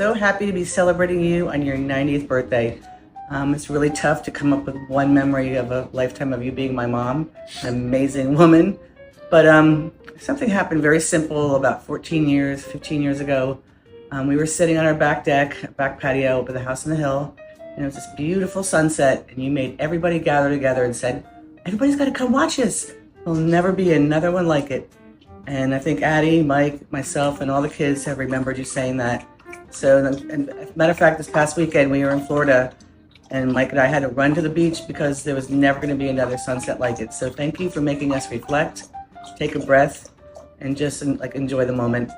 so happy to be celebrating you on your 90th birthday. It's really tough to come up with one memory of a lifetime of you being my mom, an amazing woman. But something happened very simple about 15 years ago. We were sitting on our back patio up at the house on the hill, and it was this beautiful sunset, and you made everybody gather together and said, everybody's got to come watch this. There'll never be another one like it. And I think Addie, Mike, myself, and all the kids have remembered you saying that. So, and as a matter of fact, this past weekend we were in Florida, and Mike and I had to run to the beach because there was never going to be another sunset like it. So thank you for making us reflect, take a breath, and just enjoy the moment.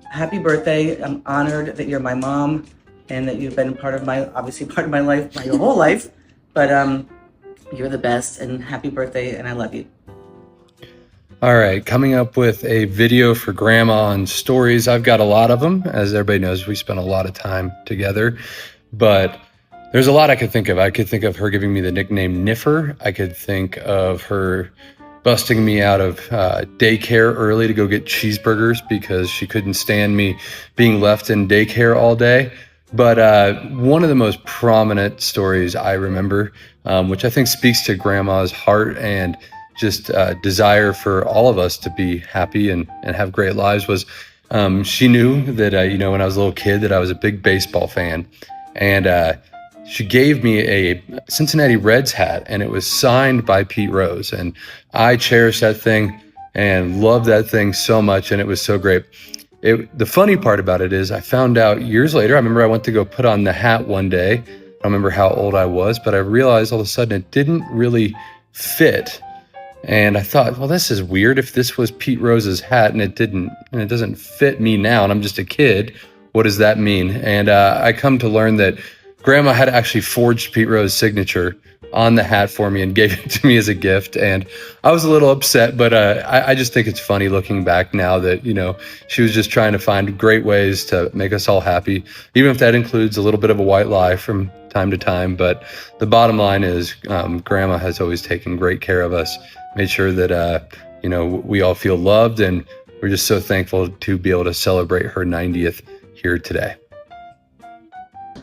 Happy birthday. I'm honored that you're my mom and that you've been obviously part of my life, my whole life. But you're the best, and happy birthday, and I love you. All right, coming up with a video for Grandma on stories. I've got a lot of them. As everybody knows, we spent a lot of time together, but there's a lot I could think of. I could think of her giving me the nickname Niffer. I could think of her busting me out of daycare early to go get cheeseburgers because she couldn't stand me being left in daycare all day. But one of the most prominent stories I remember, which I think speaks to Grandma's heart and just desire for all of us to be happy and have great lives, was she knew that, when I was a little kid, that I was a big baseball fan. And she gave me a Cincinnati Reds hat, and it was signed by Pete Rose. And I cherished that thing and loved that thing so much, and it was so great. The funny part about it is I found out years later. I remember I went to go put on the hat one day. I don't remember how old I was, but I realized all of a sudden it didn't really fit. And I thought, well, this is weird. If this was Pete Rose's hat and it doesn't fit me now, and I'm just a kid, what does that mean? And I come to learn that Grandma had actually forged Pete Rose's signature on the hat for me and gave it to me as a gift. And I was a little upset, but I just think it's funny looking back now that, she was just trying to find great ways to make us all happy, even if that includes a little bit of a white lie from time to time. But the bottom line is Grandma has always taken great care of us, made sure that, we all feel loved, and we're just so thankful to be able to celebrate her 90th here today.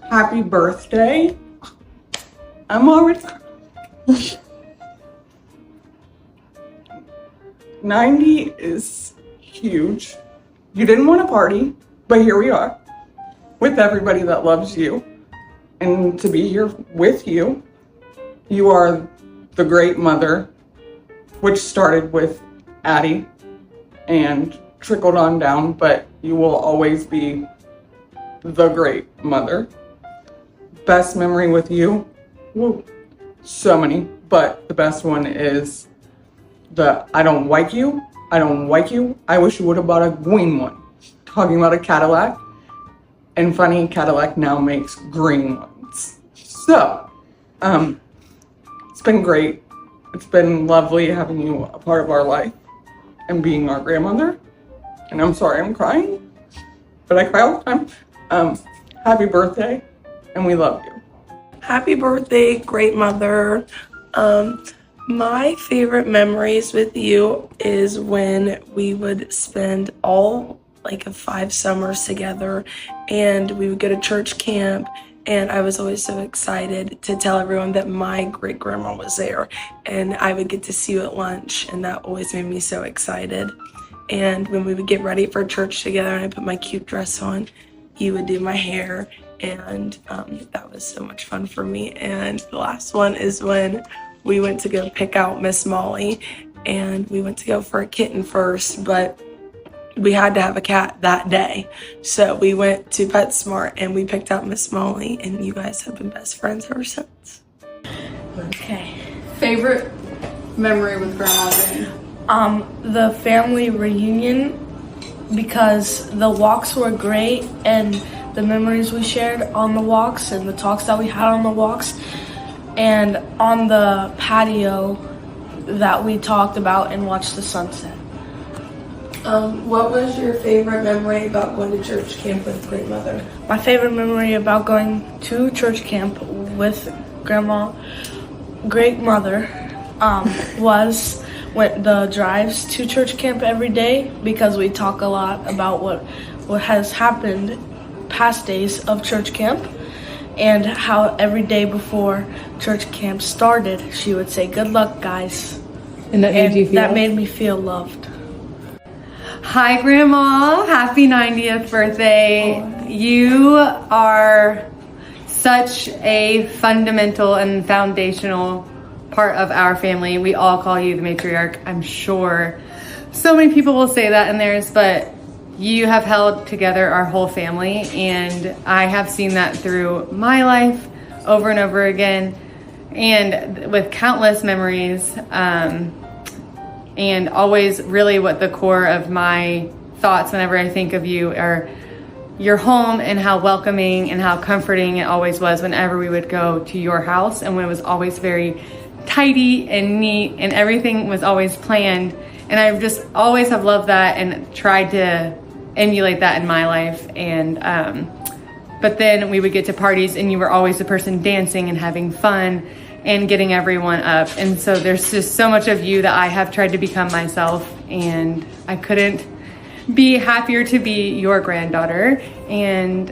Happy birthday. I'm already 90 is huge. You didn't want to party, but here we are with everybody that loves you. And to be here with you, you are the great mother, which started with Addie and trickled on down, but you will always be the great mother. Best memory with you? Woo. So many, but the best one is I don't like you, I wish you would have bought a green one. Talking about a Cadillac, and funny, Cadillac now makes green ones. So, it's been great. It's been lovely having you a part of our life and being our grandmother. And I'm sorry I'm crying, but I cry all the time. Happy birthday, and we love you. Happy birthday, great mother. My favorite memories with you is when we would spend all of 5 summers together, and we would go to church camp, and I was always so excited to tell everyone that my great grandma was there, and I would get to see you at lunch, and that always made me so excited. And when we would get ready for church together and I put my cute dress on, you would do my hair, and that was so much fun for me. And the last one is when we went to go pick out Miss Molly, and we went to go for a kitten first, but we had to have a cat that day. So we went to PetSmart and we picked out Miss Molly, and you guys have been best friends ever since. Okay. Favorite memory with Grandma Jane? The family reunion, because the walks were great, and the memories we shared on the walks and the talks that we had on the walks, and on the patio that we talked about and watched the sunset. What was your favorite memory about going to church camp with Great Mother? My favorite memory about going to church camp with Grandma, Great Mother, was when the drives to church camp every day, because we talk a lot about what has happened past days of church camp and how every day before church camp started, she would say, "Good luck, guys." And that made you feel? That made me feel loved. Hi, Grandma. Happy 90th birthday. You are such a fundamental and foundational part of our family. We all call you the matriarch. I'm sure so many people will say that in theirs, but you have held together our whole family, and I have seen that through my life over and over again, and with countless memories, and always really what the core of my thoughts whenever I think of you are your home and how welcoming and how comforting it always was whenever we would go to your house, and when it was always very tidy and neat and everything was always planned. And I just always have loved that and tried to emulate that in my life. And but then we would get to parties and you were always the person dancing and having fun and getting everyone up. And so there's just so much of you that I have tried to become myself, and I couldn't be happier to be your granddaughter, and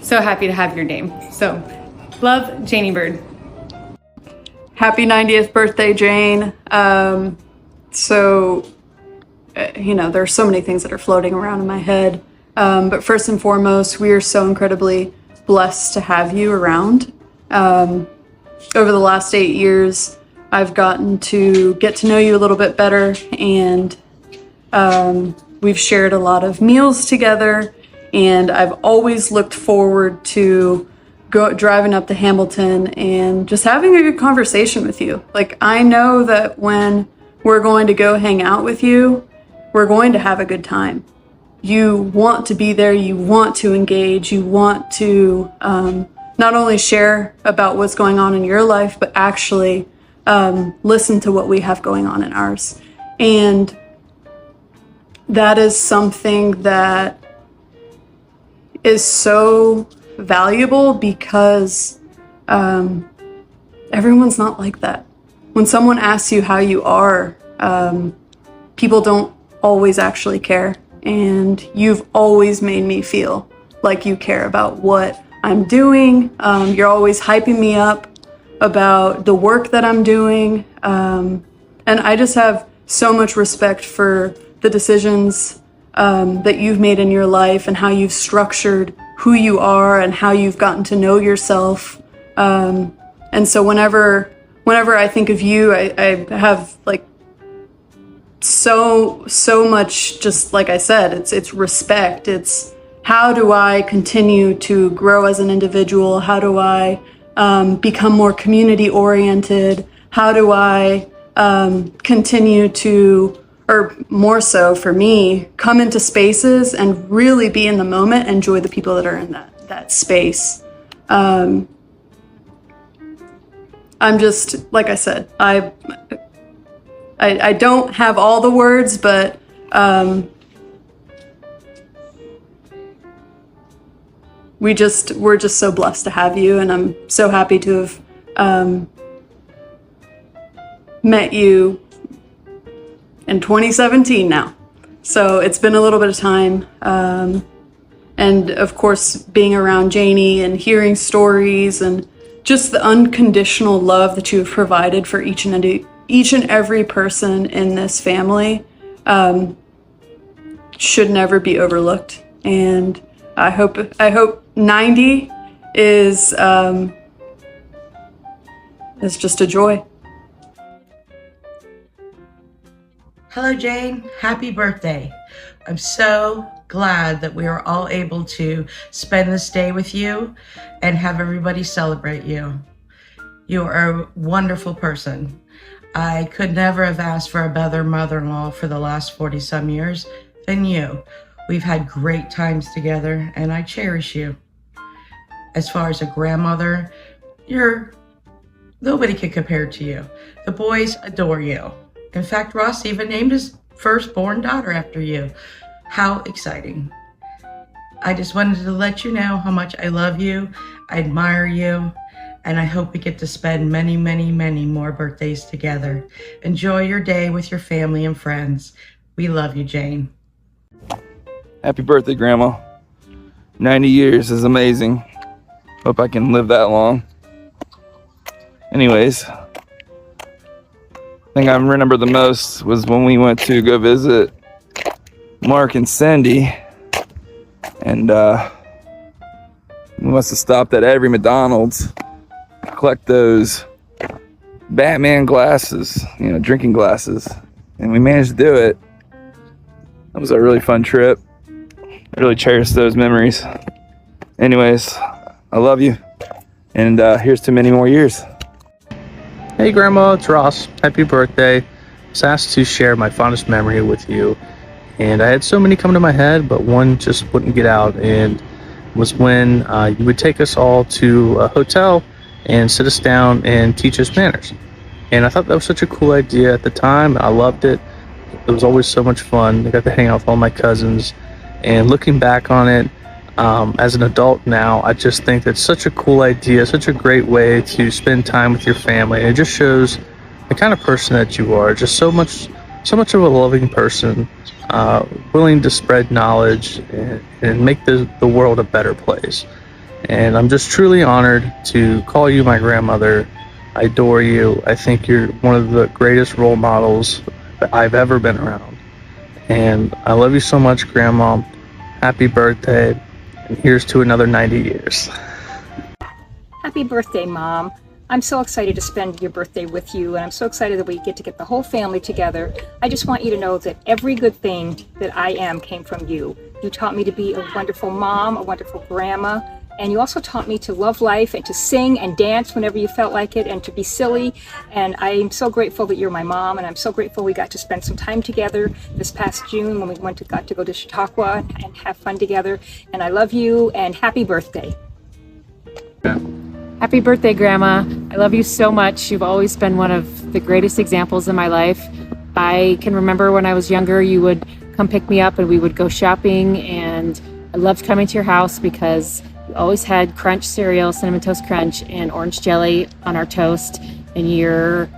so happy to have your name. So love, Janie Bird. Happy 90th birthday, Jane. You know, there's so many things that are floating around in my head. But first and foremost, we are so incredibly blessed to have you around. Over the last 8 years, I've gotten to get to know you a little bit better, and we've shared a lot of meals together, and I've always looked forward to driving up to Hamilton and just having a good conversation with you. Like, I know that when we're going to go hang out with you, we're going to have a good time. You want to be there, you want to engage, you want to not only share about what's going on in your life, but actually listen to what we have going on in ours. And that is something that is so valuable, because everyone's not like that. When someone asks you how you are, people don't always actually care. And you've always made me feel like you care about what I'm doing. You're always hyping me up about the work that I'm doing. And I just have so much respect for the decisions that you've made in your life and how you've structured who you are and how you've gotten to know yourself. And so whenever I think of you, I have like so much, just like I said, it's respect. It's how do I continue to grow as an individual? How do I become more community oriented? How do I continue to, or more so for me, come into spaces and really be in the moment, enjoy the people that are in that space. I'm just, like I said, I don't have all the words, but we're just so blessed to have you, and I'm so happy to have met you in 2017 now. So it's been a little bit of time. And of course, being around Janie and hearing stories and just the unconditional love that you have provided for each and every person in this family should never be overlooked. And I hope 90 is just a joy. Hello, Jane. Happy birthday. I'm so glad that we are all able to spend this day with you and have everybody celebrate you. You are a wonderful person. I could never have asked for a better mother-in-law for the last 40-some years than you. We've had great times together, and I cherish you. As far as a grandmother, nobody can compare to you. The boys adore you. In fact, Ross even named his firstborn daughter after you. How exciting. I just wanted to let you know how much I love you, I admire you, and I hope we get to spend many, many, many more birthdays together. Enjoy your day with your family and friends. We love you, Jane. Happy birthday, Grandma. 90 years is amazing. Hope I can live that long. Anyways, thing I remember the most was when we went to go visit Mark and Cindy, and we must have stopped at every McDonald's to collect those Batman glasses, you know, drinking glasses, and we managed to do it. That was a really fun trip. I really cherish those memories. Anyways, I love you, and here's to many more years. Hey Grandma, it's Ross. Happy birthday. I was asked to share my fondest memory with you, and I had so many come to my head, but one just wouldn't get out, and was when you would take us all to a hotel and sit us down and teach us manners. And I thought that was such a cool idea at the time. I loved it. It was always so much fun. I got to hang out with all my cousins, and looking back on it, as an adult now, I just think that's such a cool idea, such a great way to spend time with your family. And it just shows the kind of person that you are, just so much of a loving person, willing to spread knowledge and make the world a better place. And I'm just truly honored to call you my grandmother. I adore you. I think you're one of the greatest role models that I've ever been around. And I love you so much, Grandma. Happy birthday. And here's to another 90 years. Happy birthday, Mom. I'm so excited to spend your birthday with you, and I'm so excited that we get to get the whole family together. I just want you to know that every good thing that I am came from you. You taught me to be a wonderful mom, a wonderful grandma, and you also taught me to love life and to sing and dance whenever you felt like it and to be silly. And I'm so grateful that you're my mom, and I'm so grateful we got to spend some time together this past June when we got to go to Chautauqua and have fun together. And I love you, and happy birthday. Happy birthday, Grandma. I love you so much. You've always been one of the greatest examples in my life. I can remember when I was younger, you would come pick me up and we would go shopping, and I loved coming to your house because we always had Crunch cereal, Cinnamon Toast Crunch, and orange jelly on our toast, and your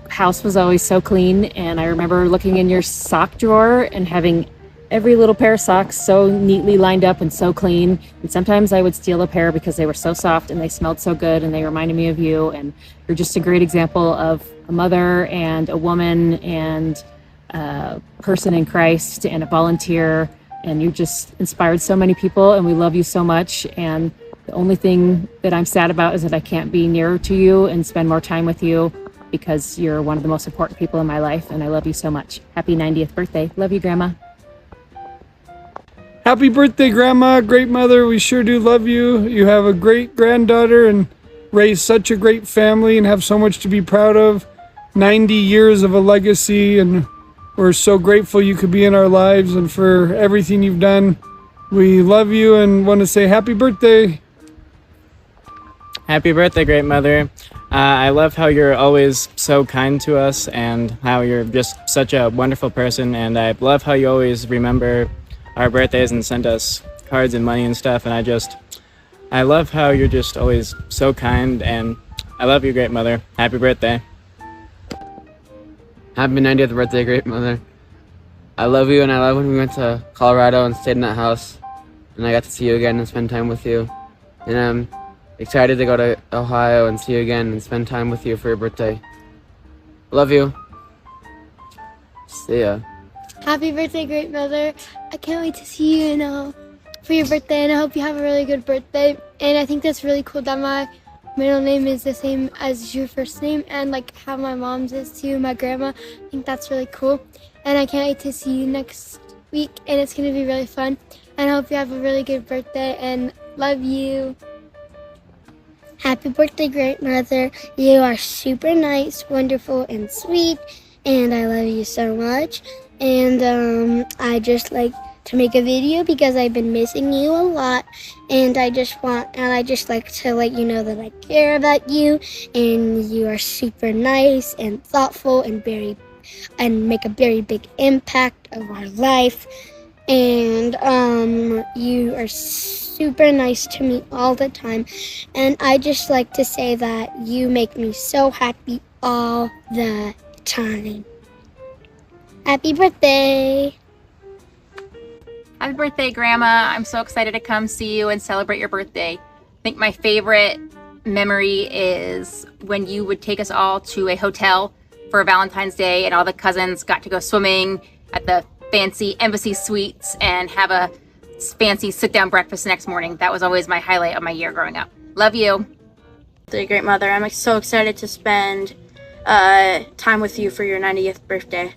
house was always so clean. And I remember looking in your sock drawer and having every little pair of socks so neatly lined up and so clean. And sometimes I would steal a pair because they were so soft and they smelled so good and they reminded me of you. And you're just a great example of a mother and a woman and a person in Christ and a volunteer. And you just inspired so many people, and we love you so much. And the only thing that I'm sad about is that I can't be nearer to you and spend more time with you, because you're one of the most important people in my life, and I love you so much. Happy 90th birthday. Love you, Grandma. Happy birthday, Grandma, great mother. We sure do love you. You have a great granddaughter and raised such a great family and have so much to be proud of. 90 years of a legacy, and we're so grateful you could be in our lives and for everything you've done. We love you and want to say happy birthday. Happy birthday, great mother. I love how you're always so kind to us and how you're just such a wonderful person. And I love how you always remember our birthdays and send us cards and money and stuff. And I love how you're just always so kind, and I love you, great mother. Happy birthday. Happy 90th birthday, great mother. I love you, and I love when we went to Colorado and stayed in that house, and I got to see you again and spend time with you. And I'm excited to go to Ohio and see you again and spend time with you for your birthday. Love you. See ya. Happy birthday, great mother. I can't wait to see you for your birthday, and I hope you have a really good birthday. And I think that's really cool that my middle name is the same as your first name, and like how my mom's is too, my grandma. I think that's really cool. And I can't wait to see you next week, and it's going to be really fun. And I hope you have a really good birthday, and love you. Happy birthday, great mother. You are super nice, wonderful, and sweet, and I love you so much. And I just like to make a video because I've been missing you a lot, and I just like to let you know that I care about you, and you are super nice and thoughtful and make a very big impact of our life. And you are super nice to me all the time, and I just like to say that you make me so happy all the time. Happy birthday. Happy birthday, Grandma. I'm so excited to come see you and celebrate your birthday. I think my favorite memory is when you would take us all to a hotel for Valentine's Day and all the cousins got to go swimming at the fancy Embassy Suites and have a fancy sit-down breakfast the next morning. That was always my highlight of my year growing up. Love you. Great mother. I'm so excited to spend time with you for your 90th birthday.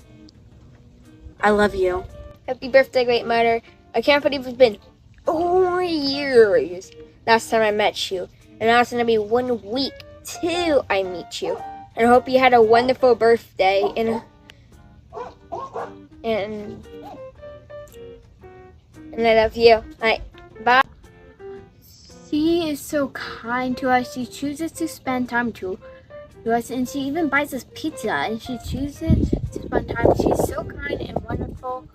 I love you. Happy birthday, great mother. I can't believe it's been 4 years last time I met you. And now it's going to be 1 week till I meet you. And I hope you had a wonderful birthday. And I love you. All right, bye. She is so kind to us. She chooses to spend time to us, and she even buys us pizza, and she chooses to spend time. She's so kind and wonderful.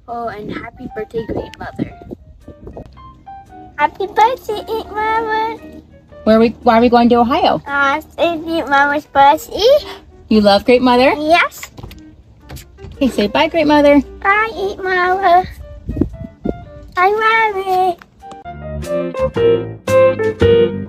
Oh, and happy birthday, great mother. Happy birthday, Aunt Mama. Why are we going to Ohio? Aunt Mama's birthday. You love Great Mother? Yes. Okay, say bye, Great Mother. Bye, Aunt Mama. I love it.